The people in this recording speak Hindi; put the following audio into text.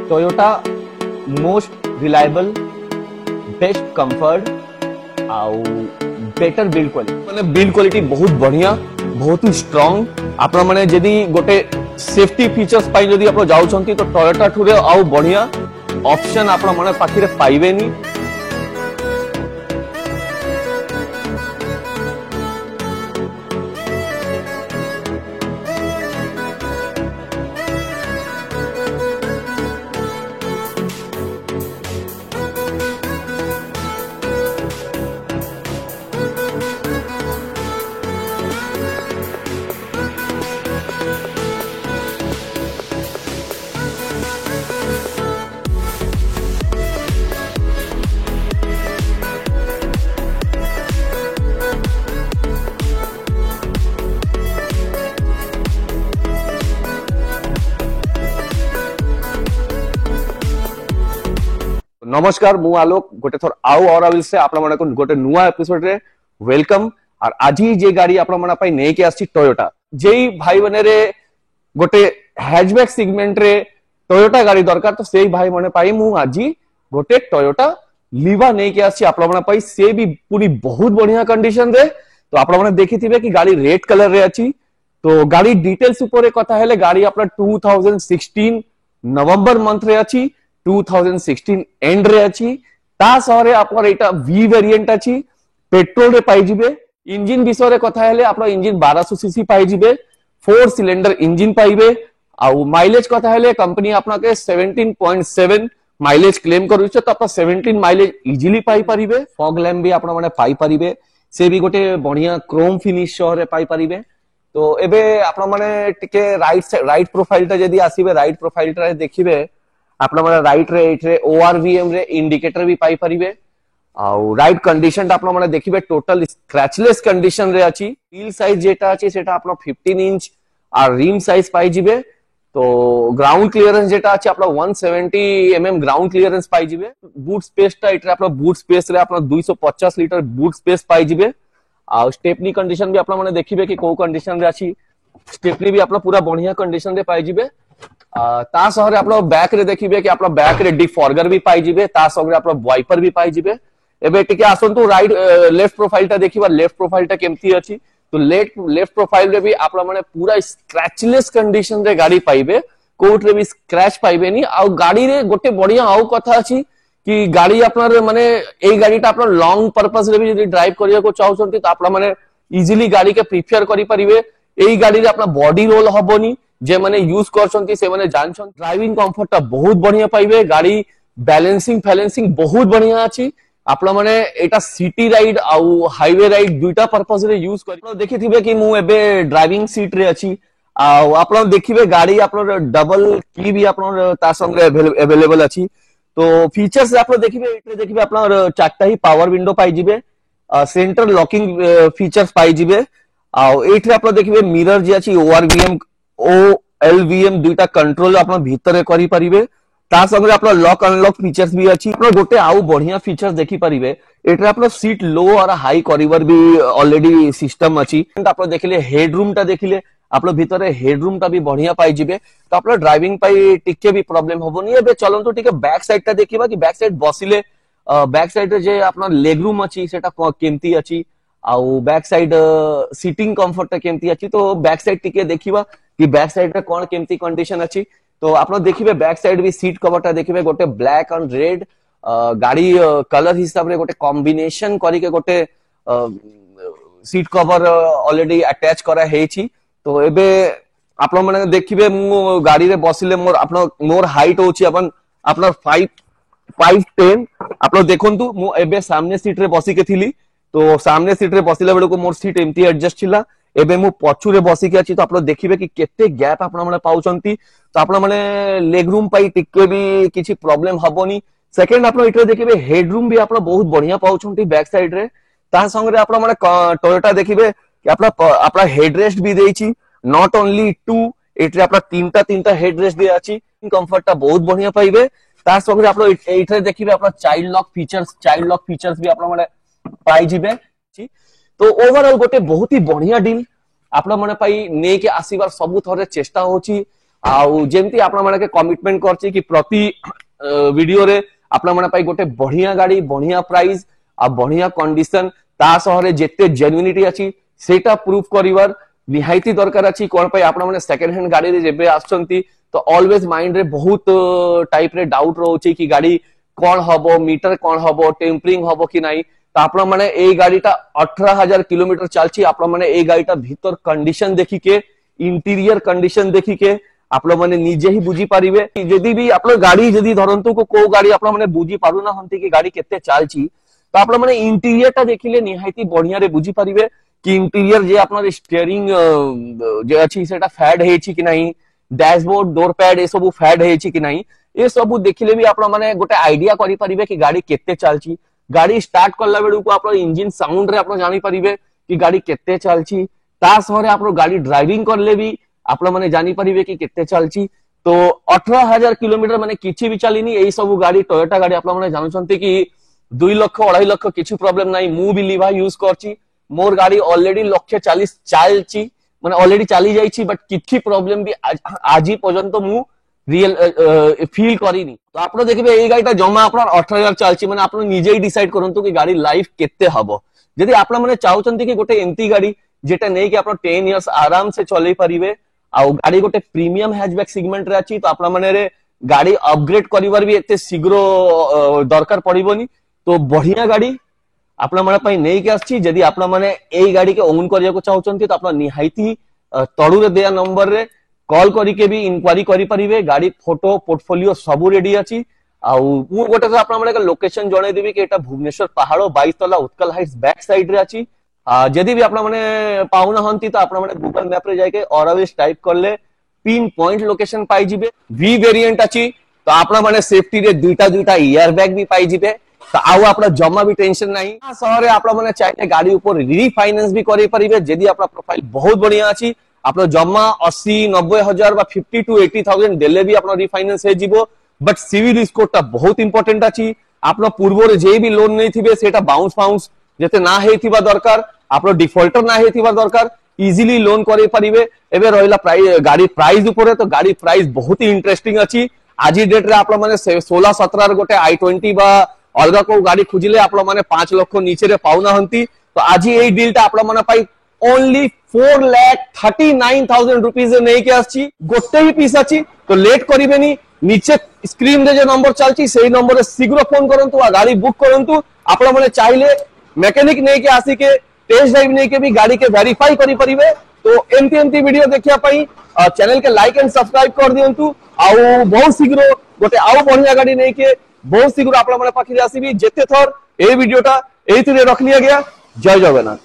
Toyota most reliable best comfort आउ बेटर बिल्ड क्वालिटी माने बिल्ड क्वालिटी बहुत बढ़िया बहुत ही स्ट्रांग आपण माने जदी गोटे सेफ्टी फीचर्स पाई जदी आपण जाउछंती तो टोयोटा ठुरे आउ बढ़िया ऑप्शन आपण माने पाखिरे पाइबेनी। नमस्कार मु आलोक गोटे थोर आउ और से आपण माने गोटे नुवा एपिसोड रे वेलकम। और आज जे गाड़ी आपण माने पई नै के आसी टोयोटा जेई भाई बने रे गोटे हैचबैक सेगमेंट रे टोयोटा गाड़ी दरकार तो सेई भाई माने पई मु आज गोटे टोयोटा लीवा नै के आसी आपण माने पई से भी पूरी बहुत बढ़िया कंडीशन रे। तो आपण माने देखिथिबे कि गाड़ी रेड कलर रे अछि। तो गाड़ी डिटेल्स ऊपर कथा हेले गाड़ी आपन 2016 नवंबर मंथ रे अछि 2016 एंड रे अछि। ता सहरे आपन एटा वी वेरिएंट अछि पेट्रोल रे पाई जिबे। इंजन विषय रे कथा हेले आपन इंजन 1200 सीसी पाई जिबे 4 सिलेंडर इंजन पाइबे। आउ माइलेज कथा हेले कंपनी आपन के 17.7 माइलेज क्लेम करू छ तो आप 17 माइलेज इजीली पाई परिबे। फॉग लैम्प भी आपन माने पाई परिबे से भी गोटे बढ़िया क्रोम फिनिश सहरे पाई परिबे। तो एबे आपन माने टिके राइट प्रोफाइल ता जदी आसीबे राइट प्रोफाइल ता देखिबे आपण माने राइट रे एट रे ओआरवीएम रे इंडिकेटर भी पाई परिबे। आउ राइट कंडीशन आपण माने देखिबे टोटल स्क्रैचलेस कंडीशन रे अछि। व्हील साइज जेटा अछि सेटा आपण 15 इंच और रिम साइज पाई जिबे। तो ग्राउंड क्लियरेंस जेटा अछि आपण 170 एमएम ग्राउंड क्लियरेंस पाई जिबे। बूट स्पेस ता एटरे आपण बूट स्पेस रे आपण 250 लीटर बूट स्पेस पाई जिबे। आ स्टेपनी कंडीशन भी आपण माने देखिबे कि को कंडीशन रे अछि। स्टेपनी भी आपण पूरा बढ़िया कंडीशन रे पाई जिबे। ता सहरे आप बैक रे देखिबे कि आप बैक रे डिफॉर्गर भी पाई जिबे। ता सहरे आप वाइपर भी पाई जिबे। एबे टिके आसंतु राइट लेफ्ट प्रोफाइल ता देखिबा लेफ्ट प्रोफाइल ता केमती अछि। तो लेफ्ट प्रोफाइल रे भी आप माने पूरा स्क्रैचलेस कंडीशन रे गाड़ी पाइबे कोट रे भी स्क्रैच पाइबेनी। आ गाड़ी रे गोटे बढ़िया आउ कथा अछि कि गाड़ी आपनर माने एई गाड़ीटा आपन लॉन्ग पर्पस रे भी यदि ड्राइव करिया को चाहउछंती तो आप माने इजीली गाड़ी के प्रिफर करि परिबे। एई गाड़ी रे आपन बॉडी रोल हबोनी जे माने यूज करछंती से माने जानछन। ड्राइविंग कंफर्ट ता बहुत बढ़िया पाइबे। गाड़ी बैलेंसिंग बहुत बढ़िया अछि। आपण माने एटा सिटी राइड आउ हाईवे राइड दुईटा पर्पस रे यूज करि देखिथिबे कि मु एबे ड्राइविंग सीट रे अछि। आ आपण देखिबे गाड़ी आपण डबल की भी आपण ता संगे अवेलेबल अछि। तो फीचर्स आपण देखिबे एटरे देखिबे आपण चारटा ही पावर विंडो पाई जिबे। सेंटर लॉकिंग फीचर्स पाई जिबे। आ एटरे आपण देखिबे मिरर जे अछि ओआरवीएम ओएलवीएम दुईटा कंट्रोल आपण भीतर करि परिबे। ता संगे आपण लॉक अनलॉक फीचर्स भी अछि। आपण गोटे आउ बढ़िया फीचर्स देखि परिबे एटरे आपण सीट लो और हाई करिवर भी ऑलरेडी सिस्टम अछि। आपण देखिले हेडरूम ता देखिले आपण भीतर हेडरूम ता भी बढ़िया पाई जिबे। तो आपण ड्राइविंग पाई टिके भी प्रॉब्लम होबोनी। एबे चलंतु टिके बैक साइड ता देखिबा कि बैक साइड बसिले बैक साइड रे जे आपण लेग रूम अछि सेटा केमती अछि आउ बैक साइड सीटिंग कंफर्ट ता केमती अछि। तो बैक साइड टिके देखिबा कि बैक साइड रे कोन केमती कंडीशन अछि। तो आपण देखिबे बैक साइड भी सीट कवरटा देखिबे गोटे ब्लैक एंड रेड गाड़ी कलर हिसाब रे गोटे कॉम्बिनेशन करी के गोटे सीट कवर ऑलरेडी अटैच करा हेछि। तो एबे आपण माने देखिबे मु गाड़ी रे बसिले मोर हाइट होछि अपन 5'10". आपण देखंतु मु एबे सामने सीट रे बसी के थिली। तो सामने सीट रे बसिला बेले को मोर सीट एमती एडजस्ट थिला। एबे मु पछु रे बसी के अछि। तो आपण देखिबे कि केते गैप आपण माने पाउचंती। तो आपण माने लेग रूम पाई टिके भी किछि प्रॉब्लम हबोनी। सेकंड आपण इटरे देखिबे हेडरूम भी आपण बहुत बढ़िया पाउचंती बैक साइड रे। ता संग रे आपण माने टोयोटा देखिबे कि आपण हेडरेस्ट भी देछि। नॉट ओनली 2 एटरे आपण तीनटा हेडरेस्ट दे अछि। कंफर्ट बहुत बढ़िया पाइबे। ता संग रे आपण एटरे देखिबे आपण चाइल्ड लॉक फीचर्स भी आपण माने पाई जिबे। तो ओवरऑल गोटे बहुत ही बढ़िया डील आपण माने पाई ने के आसीबार सब थरे चेष्टा होची। आउ जेमती आपण माने के कमिटमेंट करछि कि प्रति वीडियो रे आपण माने पाई गोटे बढ़िया गाड़ी बढ़िया प्राइस आ बढ़िया कंडीशन ता सहरे जेते जेन्युइनिटी अछि सेटा प्रूफ करिवार निहायती दरकार अछि कोन पाई आपण माने सेकंड हैंड गाड़ी रे जेबे आछंती तो ऑलवेज माइंड रे बहुत टाइप रे डाउट रहउछि कि गाड़ी कोन हबो मीटर कोन हबो टेम्परिंग हबो कि नाही तो आपण माने ए गाड़ीटा 18000 किलोमीटर चलछि आपण माने ए गाड़ीटा भीतर कंडीशन देखि के इंटीरियर कंडीशन देखि के आपण माने निजे ही बुझी पारिबे यदि भी आपण गाड़ी यदि धरंतु को गाड़ी आपण माने बुझी पारु ना हंती कि गाड़ी केते चलछि तो आपण माने इंटीरियरटा देखिले निहायती बढ़िया रे बुझी पारिबे कि इंटीरियर जे आपण स्टीयरिंग जे अछि सेटा फैड हेछि कि नाही डैशबोर्ड डोर पैड ए सब फैड हेछि कि नाही ए सब देखिले भी आपण माने गोटे आईडिया करि परिबे कि गाड़ी केते चलछि गाड़ी स्टार्ट करला बेडू को आपण इंजन साउंड रे आपण जानि परिबे कि गाड़ी केते चलछि ता सहरे आपण गाड़ी ड्राइविंग करले भी आपण माने जानि परिबे कि केते चलछि तो 18000 किलोमीटर माने किछि भी चलिनी एई सब गाड़ी टोयोटा गाड़ी आपण माने जानुछंती कि 2 लाख 2.5 लाख किछि प्रॉब्लम नाही मु भी लिवा यूज करछि मोर गाड़ी ऑलरेडी 140 चलछि माने ऑलरेडी चली जाइछि बट किछि प्रॉब्लम भी आजि पर्यंत मु रियल फील करिनी तो आपण देखबे एई गाड़ीटा जमा आपण 18000 चलछि माने आपण निजे ही डिसाइड करंतु कि गाड़ी लाइफ केते हबो यदि आपण माने चाहुचंती कि गोटे एंती गाड़ी जेटा नै कि आपण 10 इयर्स आराम से चलै परिबे आ गाड़ी गोटे प्रीमियम हैचबैक सेगमेंट रे अछि तो आपण माने रे गाड़ी अपग्रेड करिवार भी एते शीघ्र दरकार पड़िबोनी तो बढ़िया गाड़ी आपण माने पई नै कि आछि यदि आपण माने एई गाड़ी के ओन करिया को चाहुचंती तो आपण निहायती तळु रे देया नंबर रे कॉल करी के भी इंक्वायरी करि परिबे गाड़ी फोटो पोर्टफोलियो सब रेडी अछि आ मु गोटे आपण माने लोकेशन जणे देबी कि एटा भुवनेश्वर पहाड़ो 22 तला उत्कल हाइट्स बैक साइड रे अछि यदि भी आपण माने पाउना हंती तो आपण माने गूगल मैप रे जाय के ऑलवेज टाइप करले pin point location pi जिबे we variant अछि तो आपण माने सेफ्टी रे दुईटा एयर बैग भी पाई जिबे तो आउ आपण जमा भी टेंशन नाही सहरे आपण माने चाहे गाड़ी ऊपर रीफाइनेंस भी करि परिबे यदि आपण प्रोफाइल बहुत बढ़िया अछि आपण जमा 80-90 हजार बा 50 to 80,000 देले भी आपण रीफाइनेंस हे जिवो बट सिविल स्कोर ता बहुत इंपोर्टेंट अछि आपण पूर्व रे जे भी लोन नै थिबे सेटा बाउंस फाउंस जते ना हेथिबा दरकार आपण डिफॉल्टर ना हेथिबा दरकार इजीली लोन करे परिबे एबे रहिला प्राइस गाड़ी प्राइस ऊपर तो गाड़ी प्राइस बहुत ही इंटरेस्टिंग अछि आजि डेट रे आपण माने 16-17 रे गोटे i20 बा अलगा को गाड़ी खुजिले आपण माने 5 लाख नीचे रे पाउना हंती तो आजि एई डीलटा आपण माने पाई ओनली 4,39,000 रुपीस नै के आछि गोटे ही पीस अछि तो लेट करिवेनी नीचे स्क्रीन रे जे नंबर चलछि सेही नंबर रे शीघ्र फोन करंतु आ गाड़ी बुक करंतु आपण माने चाहिले मैकेनिक नै के आसी के टेस्ट ड्राइव नै के भी गाड़ी के वेरीफाई करि परिबे तो एमती वीडियो देखिया पई चैनल के लाइक एंड सब्सक्राइब कर दियंतु आ बहुत शीघ्र गोटे आउ बढ़िया गाड़ी नै के बहुत शीघ्र आपण माने पाखिरे आसीबी जेते थर ए वीडियोटा एथिरे रखलिया गया जय जगन्नाथ।